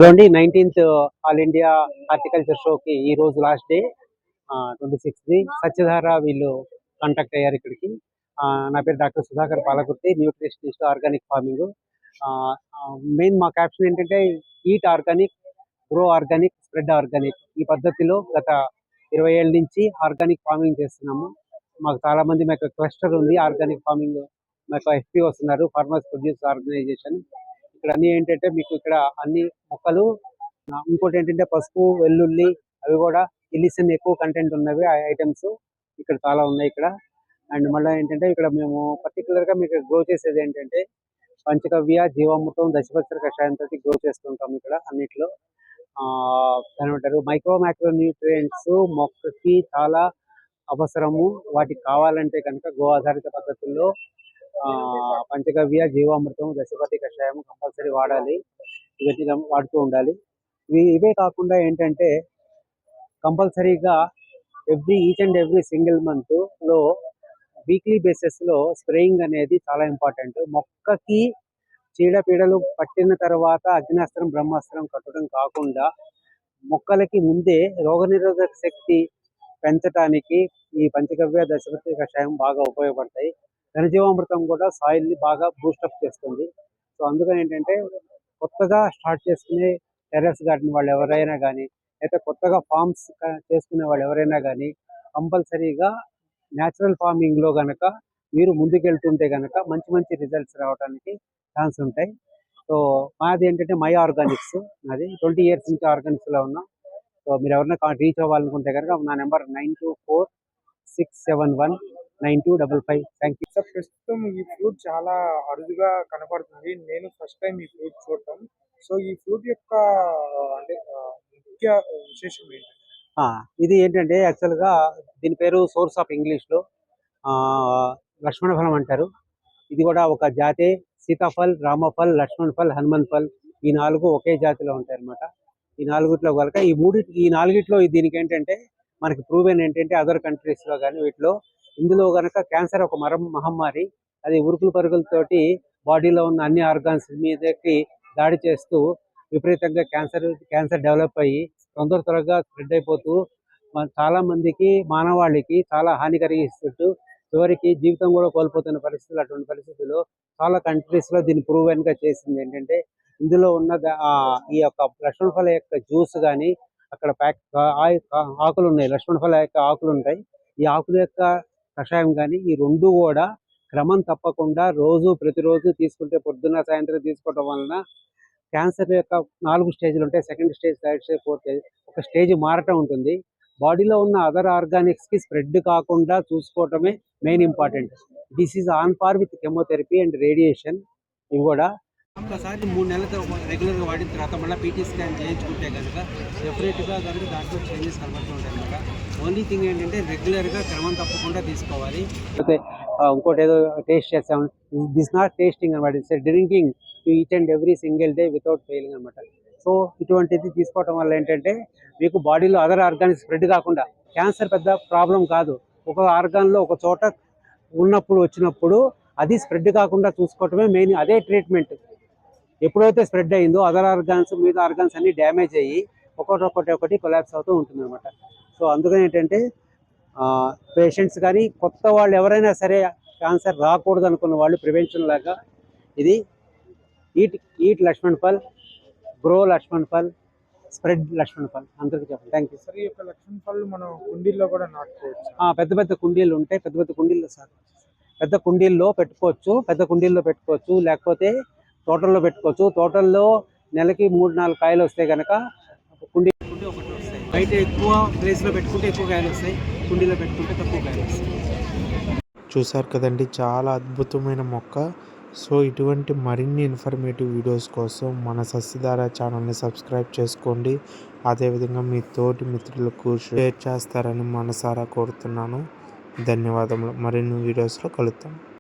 చూడండి 19th all India horticulture షోకి ఈ రోజు లాస్ట్ డే 26th సత్యధార వీళ్ళు కాంటాక్ట్ అయ్యారు ఇక్కడికి. నా పేరు doctor Sudhakar Palakurthi, nutritionist, organic farming. Main మా క్యాప్షన్ ఏంటంటే eat organic, grow organic, spread organic. ఈ పద్ధతిలో గత 20 ఏళ్ళ నుంచి ఆర్గానిక్ ఫార్మింగ్ చేస్తున్నాము. మాకు చాలా మంది మాకు క్లస్టర్ ఉంది ఆర్గానిక్ ఫార్మింగ్. మాకు ఎఫ్పి వస్తున్నారు, ఫార్మర్స్ ప్రొడ్యూస్ ఆర్గనైజేషన్. ఇక్కడ అన్ని ఏంటంటే మీకు ఇక్కడ అన్ని మొక్కలు, ఇంకోటి ఏంటంటే పసుపు, వెల్లుల్లి, అవి కూడా ఇలిసిన్ ఎక్కువ కంటెంట్ ఉన్నవి ఐటమ్స్ ఇక్కడ చాలా ఉన్నాయి ఇక్కడ. అండ్ మళ్ళీ ఏంటంటే ఇక్కడ మేము పర్టికులర్గా మీకు గ్రో చేసేది ఏంటంటే పంచగవ్య, జీవామృతం, దశపత్ర కషాయంతో గ్రో చేస్తుంటాం ఇక్కడ అన్నిట్లో. ఏమంటారు మైక్రో మైక్రో న్యూట్రియంట్స్ మొక్కకి చాలా అవసరము. వాటికి కావాలంటే కనుక గో ఆధారిత పద్ధతుల్లో పంచగవ్య, జీవామృతం, దశపతి కషాయం కంపల్సరీ వాడాలి. ఇవన్నీ వాడుతూ ఉండాలి. ఇవే కాకుండా ఏంటంటే కంపల్సరీగా each and every single month లో వీక్లీ బేసిస్ లో స్ప్రేయింగ్ అనేది చాలా ఇంపార్టెంట్. మొక్కకి చీడపీడలు పట్టిన తర్వాత అగ్నాస్త్రం, బ్రహ్మాస్త్రం కట్టడం కాకుండా మొక్కలకి ముందే రోగనిరోధక శక్తి పెంచడానికి ఈ పంచగవ్య, దశపతి కషాయం బాగా ఉపయోగపడతాయి. ఘనజీవామృతం కూడా సాయిల్ ని బాగా బూస్టప్ చేస్తుంది. సో అందుకని ఏంటంటే కొత్తగా స్టార్ట్ చేసుకునే టెర్రస్ గార్డెన్ వాళ్ళు ఎవరైనా కానీ, అయితే కొత్తగా ఫార్మ్స్ చేసుకునే వాళ్ళు ఎవరైనా కానీ కంపల్సరీగా న్యాచురల్ ఫార్మింగ్ లో గనక మీరు ముందుకెళ్తుంటే గనక మంచి మంచి రిజల్ట్స్ రావడానికి ఛాన్స్ ఉంటాయి. సో మాది ఏంటంటే మై ఆర్గానిక్స్, నాది 20 years నుంచి ఆర్గానిక్స్ లో ఉన్నాం. సో మీరు ఎవరైనా రీచ్ అవ్వాలనుకుంటే కనుక నా నెంబర్ 9246719255. Thank you sir. ప్రస్తుతం ఈ ఫ్రూట్ చాలా అరుదుగా కనపడుతుంది. నేను ఫస్ట్ టైం ఈ ఫ్రూట్ చూడటం. సో ఈ ఫ్రూట్ యొక్క అంటే ముఖ్య విశేషం ఏంటి? ఇది ఏంటంటే యాక్చువల్గా దీని పేరు సోర్స్ ఆఫ్ ఇంగ్లీష్లో లక్ష్మణ ఫలం అంటారు. ఇది కూడా ఒక జాతే. సీతాఫల్, రామఫల్, లక్ష్మణ్ ఫల్, హనుమన్ ఫల్, ఈ 4 ఒకే జాతిలో ఉంటాయి అనమాట. ఈ 4 కనుక ఈ 4 దీనికి ఏంటంటే మనకి ప్రూవెన్ ఏంటంటే అదర్ కంట్రీస్లో కానీ వీటిలో ఇందులో కనుక క్యాన్సర్ ఒక మహమ్మారి. అది ఉరుకులు పరుగులతోటి బాడీలో ఉన్న అన్ని ఆర్గాన్స్ మీదకి దాడి చేస్తూ విపరీతంగా క్యాన్సర్ డెవలప్ అయ్యి త్వరగా స్ప్రెడ్ అయిపోతూ చాలా మందికి, మానవాళికి చాలా హాని కలిగిస్తూ చివరికి జీవితం కూడా కోల్పోతున్న పరిస్థితులు. అటువంటి పరిస్థితుల్లో చాలా కంట్రీస్ లో దీన్ని ప్రూవెన్ గా చేసింది ఏంటంటే ఇందులో ఉన్న ఈ యొక్క లక్ష్మణ ఫల యొక్క జ్యూస్ కానీ, అక్కడ ఆకులు ఉన్నాయి, లక్ష్మణ ఫల యొక్క ఆకులు ఉంటాయి, ఈ ఆకుల యొక్క కషాయం కానీ, ఈ 2 కూడా క్రమం తప్పకుండా ప్రతిరోజు తీసుకుంటే పొద్దున్న సాయంత్రం తీసుకోవడం వలన క్యాన్సర్ యొక్క 4 స్టేజ్లు ఉంటాయి. Second stage, third stage, fourth stage. ఒక స్టేజ్ మారటం ఉంటుంది. బాడీలో ఉన్న అదర్ ఆర్గానిక్స్ కి స్ప్రెడ్ కాకుండా చూసుకోవటమే main important. This is on par with chemotherapy and radiation. ఇవి కూడా ఒక్కసారి 3 నెలలతో రెగ్యులర్గా వాడిన తర్వాత మళ్ళీ పీటీ స్కాన్ చేయించుకుంటే కనుక డెఫినెట్గా కనుక దాంట్లో చేంజెస్ కనబడుతూ ఉంటాయి అనమాట. ఓన్లీ థింగ్ ఏంటంటే రెగ్యులర్గా క్రమం తప్పకుండా తీసుకోవాలి. అయితే ఇంకోటి ఏదో టేస్ట్ చేస్తాం, దిస్ నాట్ టేస్టింగ్ అనమాట, it's drinking each and every single day without failing అనమాట. సో ఇటువంటిది తీసుకోవటం వల్ల ఏంటంటే మీకు బాడీలో అదర్ ఆర్గాన్స్ స్ప్రెడ్ కాకుండా, క్యాన్సర్ పెద్ద ప్రాబ్లం కాదు, ఒక ఆర్గాన్లో ఒక చోట వచ్చినప్పుడు అది స్ప్రెడ్ కాకుండా చూసుకోవటమే మెయిన్. అదే ట్రీట్మెంట్. ఎప్పుడైతే స్ప్రెడ్ అయిందో అదర్ ఆర్గాన్స్, మిగతా ఆర్గాన్స్ అన్ని డ్యామేజ్ అయ్యి ఒకటి కొలాప్స్ అవుతూ ఉంటుంది అనమాట. సో అందుకని ఏంటంటే పేషెంట్స్ కానీ కొత్త వాళ్ళు ఎవరైనా సరే క్యాన్సర్ రాకూడదు అనుకున్న వాళ్ళు ప్రివెన్షన్ లాగా ఇది eat Lakshman phal, grow Lakshman phal, spread Lakshman phal. అందరికీ చెప్పండి. Thank you sir. ఈ యొక్క లక్ష్మణ్ ఫల్ మనం కుండీల్లో కూడా నాటుకోవచ్చు? పెద్ద కుండీలు ఉంటాయి, పెద్ద కుండీల్లో సార్, పెద్ద కుండీల్లో పెట్టుకోవచ్చు, లేకపోతే తోటల్లో పెట్టుకోవచ్చు. తోటల్లో నెలకి 3-4 కాయలు వస్తాయి కనుక కుండీ పెట్టుకుంటే ఒకటి వస్తాయి. బయట ఎక్కువ ప్లేస్లో పెట్టుకుంటే ఎక్కువ కాయలు వస్తాయి, కుండీలో పెట్టుకుంటే తక్కువ కాయలు వస్తాయి. చూసారు కదండి, చాలా అద్భుతమైన మొక్క. సో ఇటువంటి మరిన్ని ఇన్ఫర్మేటివ్ వీడియోస్ కోసం మన సస్యధార ఛానల్ని సబ్స్క్రైబ్ చేసుకోండి. అదేవిధంగా మీ తోటి మిత్రులకు షేర్ చేస్తారని మనసారా కోరుతున్నాను. ధన్యవాదములు. మరిన్ని వీడియోస్లో కలుద్దాం.